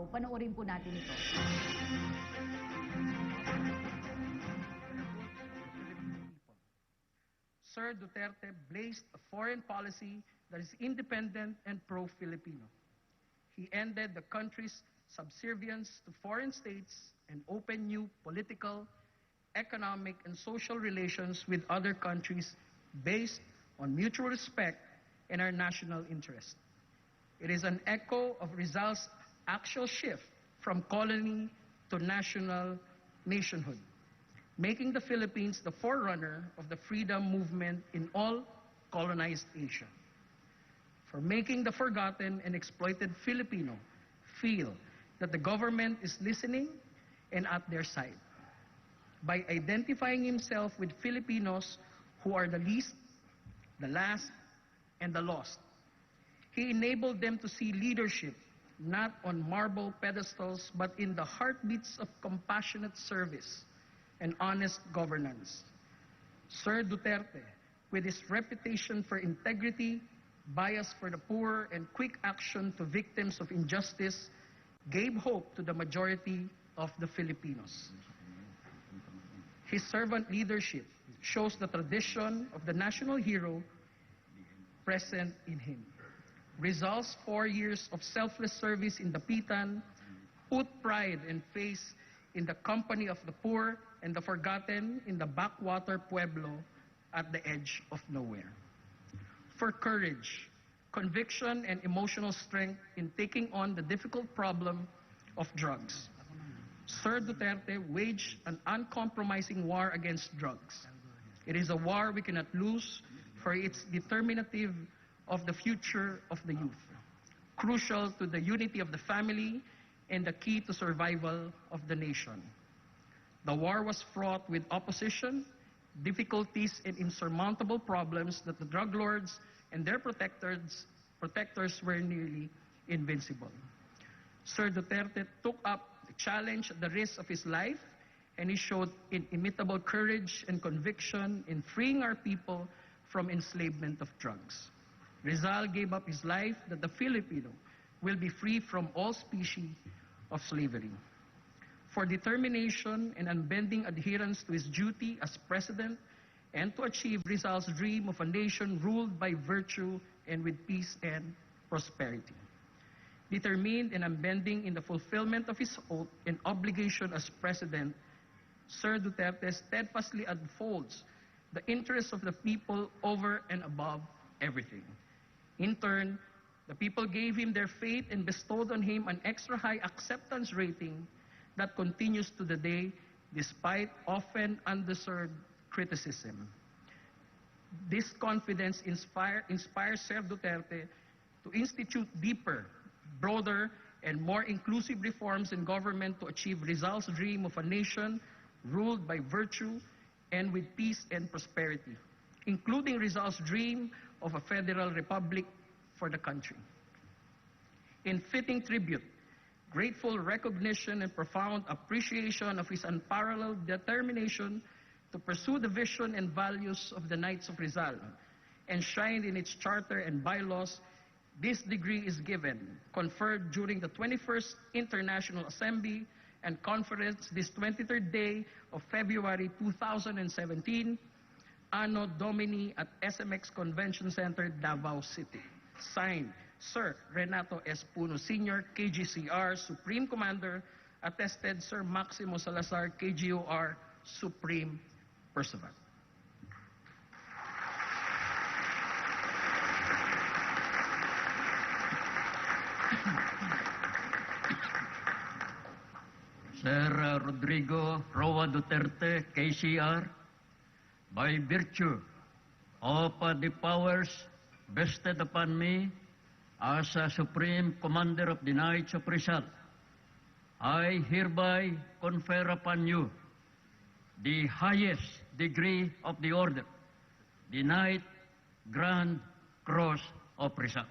Panoorin po natin ito. Sir Duterte blazed a foreign policy that is independent and pro-Filipino. He ended the country's subservience to foreign states and opened new political, economic, and social relations with other countries based on mutual respect and our national interest. It is an echo of Rizal's actual shift from colony to national nationhood, making the Philippines the forerunner of the freedom movement in all colonized Asia. For making the forgotten and exploited Filipino feel that the government is listening and at their side. By identifying himself with Filipinos who are the least, the last, and the lost, he enabled them to see leadership not on marble pedestals but in the heartbeats of compassionate service and honest governance. Sir Duterte, with his reputation for integrity, bias for the poor, and quick action to victims of injustice, gave hope to the majority of the Filipinos. His servant leadership shows the tradition of the national hero present in him. Rizal's 4 years of selfless service in Dapitan put pride and faith in the company of the poor and the forgotten in the backwater pueblo at the edge of nowhere. For courage, conviction, and emotional strength in taking on the difficult problem of drugs, Sir Duterte waged an uncompromising war against drugs. It is a war we cannot lose, for it's determinative of the future of the youth, crucial to the unity of the family, and the key to survival of the nation. The war was fraught with opposition, difficulties, and insurmountable problems that the drug lords and their protectors were nearly invincible. Sir Duterte took up the challenge at the risk of his life, and he showed inimitable courage and conviction in freeing our people from enslavement of drugs. Rizal gave up his life that the Filipino will be free from all species of slavery. For determination and unbending adherence to his duty as president and to achieve Rizal's dream of a nation ruled by virtue and with peace and prosperity. Determined and unbending in the fulfillment of his oath and obligation as president, Sir Duterte steadfastly unfolds the interests of the people over and above everything. In turn, the people gave him their faith and bestowed on him an extra high acceptance rating that continues to the day despite often undeserved criticism. This confidence inspires Sir Duterte to institute deeper, broader, and more inclusive reforms in government to achieve Rizal's dream of a nation ruled by virtue and with peace and prosperity, including Rizal's dream of a federal republic for the country. In fitting tribute, grateful recognition and profound appreciation of his unparalleled determination to pursue the vision and values of the Knights of Rizal, enshrined in its charter and bylaws, this degree is given, conferred during the 21st International Assembly and Conference this 23rd day of February 2017, Anno Domini at SMX Convention Center, Davao City. Signed, Sir Renato S. Puno Sr., KGCR, Supreme Commander. Attested, Sir Maximo Salazar, KGOR, Supreme Pursuant. Sir Rodrigo Roa Duterte, KCR, by virtue of the powers vested upon me as a Supreme Commander of the Knights of Rizal, I hereby confer upon you the highest degree of the order, the Knight Grand Cross of Rizal.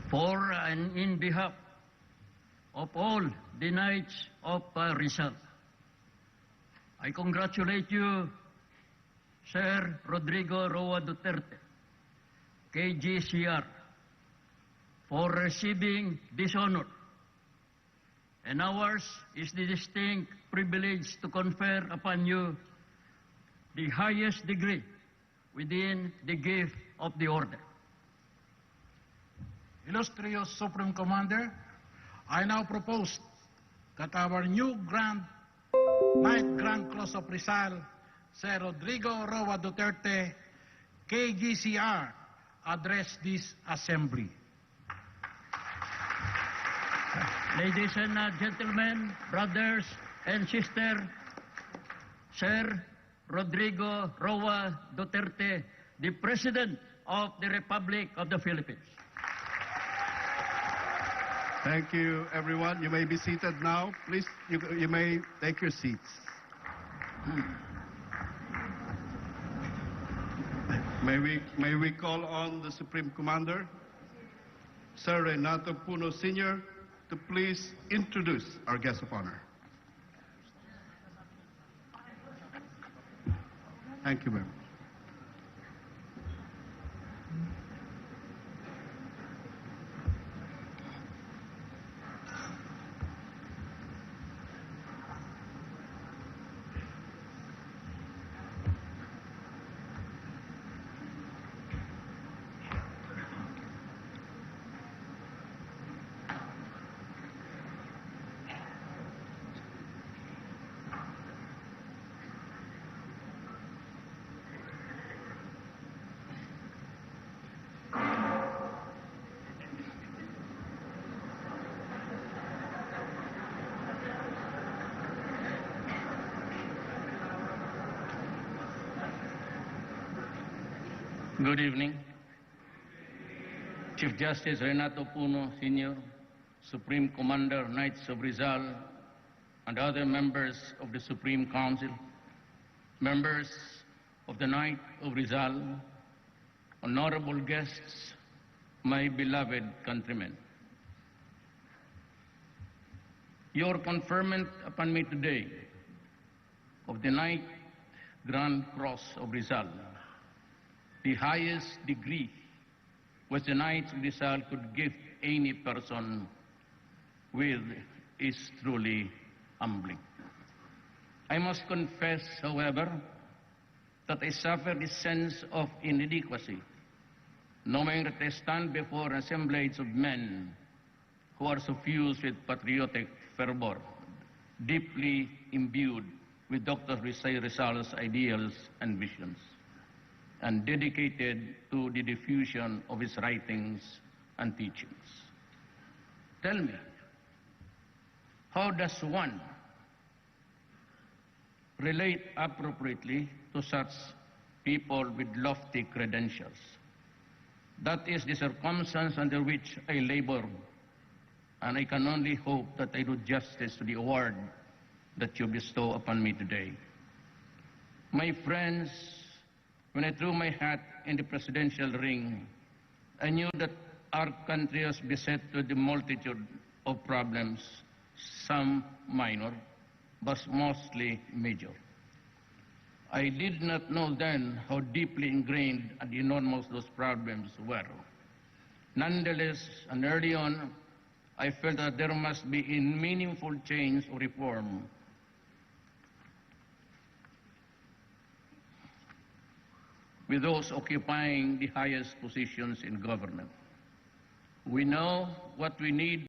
For and in behalf of all the Knights of Rizal, I congratulate you, Sir Rodrigo Roa Duterte, KGCR, for receiving this honor. And ours is the distinct privilege to confer upon you the highest degree within the gift of the order. Illustrious Supreme Commander, I now propose that our new Knight Grand Cross of Rizal, Sir Rodrigo Roa Duterte, KGCR, address this assembly. Ladies and gentlemen, brothers and sisters, Sir Rodrigo Roa Duterte, the President of the Republic of the Philippines. Thank you, everyone. You may be seated now. Please, you may take your seats. May we call on the Supreme Commander, Sir Renato Puno Sr., to please introduce our guest of honor. Thank you very much. Good evening. Chief Justice Renato Puno Sr., Supreme Commander, Knights of Rizal, and other members of the Supreme Council, members of the Knight of Rizal, honorable guests, my beloved countrymen. Your conferment upon me today of the Knight Grand Cross of Rizal, the highest degree which the Knights of Rizal could give any person with, is truly humbling. I must confess, however, that I suffer the sense of inadequacy, knowing that I stand before an assemblage of men who are suffused with patriotic fervor, deeply imbued with Dr. Rizal's ideals and visions, and dedicated to the diffusion of his writings and teachings. Tell me, how does one relate appropriately to such people with lofty credentials? That is the circumstance under which I labor, and I can only hope that I do justice to the award that you bestow upon me today. My friends, when I threw my hat in the presidential ring, I knew that our country was beset with a multitude of problems, some minor, but mostly major. I did not know then how deeply ingrained and enormous those problems were. Nonetheless, and early on, I felt that there must be a meaningful change or reform with those occupying the highest positions in government. We know what we need